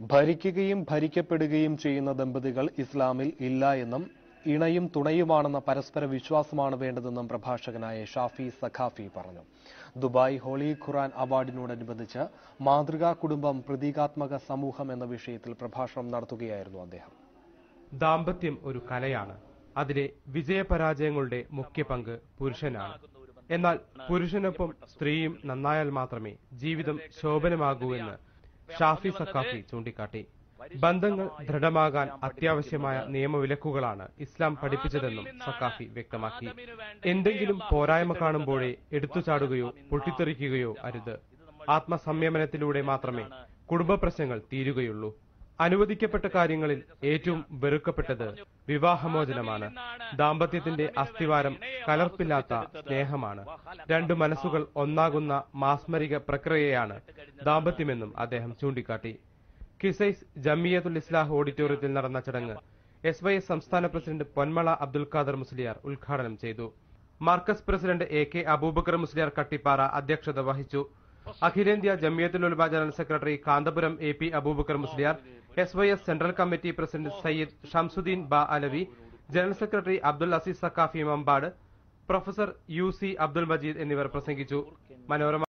ഭരിക്കുകയും ഭരിക്കപ്പെടുകയും ചെയ്യുന്ന ദമ്പതികൾ ഇസ്ലാമിൽ ഇല്ല എന്നും ഇണയും തുണയുമാണെന്ന പരസ്പര വിശ്വാസമാണ് വേണ്ടതെന്നും പ്രഭാഷകനായ ഷാഫി സഖാഫി പറഞ്ഞു. ദുബായ് ഹോളി ഖുർആൻ അവാർഡിനോടനുബന്ധിച്ച് മാതൃകാ കുടുംബം പ്രതീകാത്മക സമൂഹം എന്ന വിഷയത്തിൽ പ്രഭാഷണം നടത്തുകയായിരുന്നു അദ്ദേഹം. ദാമ്പത്യം ഒരു കലയാണ്. അതിലെ വിജയപരാജയങ്ങളുടെ മുഖ്യ പങ്ക് പുരുഷനാണ്. എന്നാൽ പുരുഷനൊപ്പം സ്ത്രീയും നന്നായാൽ മാത്രമേ ജീവിതം ശോഭനമാകൂ എന്ന് ഷാഫി സഖാഫി ചൂണ്ടിക്കാട്ടി. ബന്ധങ്ങൾ ദൃഢമാകാൻ അത്യാവശ്യമായ നിയമവിലക്കുകളാണ് ഇസ്ലാം പഠിപ്പിച്ചതെന്നും സഖാഫി വ്യക്തമാക്കി. എന്തെങ്കിലും പോരായ്മ കാണുമ്പോഴേ എടുത്തുചാടുകയോ പൊട്ടിത്തെറിക്കുകയോ അരുത്. ആത്മസംയമനത്തിലൂടെ മാത്രമേ കുടുംബ പ്രശ്നങ്ങൾ തീരുകയുള്ളൂ. അനുവദിക്കപ്പെട്ട കാര്യങ്ങളിൽ ഏറ്റവും വെറുക്കപ്പെട്ടത് വിവാഹമോചനമാണ്. ദാമ്പത്യത്തിന്റെ അസ്ഥിവാരം കലർപ്പില്ലാത്ത സ്നേഹമാണ്. രണ്ടു മനസ്സുകൾ ഒന്നാകുന്ന മാസ്മരിക പ്രക്രിയയാണ് ദാമ്പത്യമെന്നും അദ്ദേഹം ചൂണ്ടിക്കാട്ടി. കിസൈസ് ജമിയത്തുൽ ഇസ്ലാഹ് ഓഡിറ്റോറിയത്തിൽ നടന്ന ചടങ്ങ് SYS സംസ്ഥാന പ്രസിഡന്റ് പൊന്മള അബ്ദുൽ ഖാദർ മുസ്ലിയാർ ഉദ്ഘാടനം ചെയ്തു. മാർക്കസ് പ്രസിഡന്റ് AK അബൂബക്കർ മുസ്ലിയാർ കട്ടിപ്പാറ അധ്യക്ഷത വഹിച്ചു. അഖിലേന്ത്യാ Jamiyyathul Ulama general secretary Kanthapuram AP Abubakar Musliyar, SYS central committee president Sayyid Shamsuddin Ba Alavi, general secretary Abdul Aziz Saqafi Mambad, professor UC Abdul Majeed എന്നിവർ പ്രസംഗിച്ചു. മനോരമ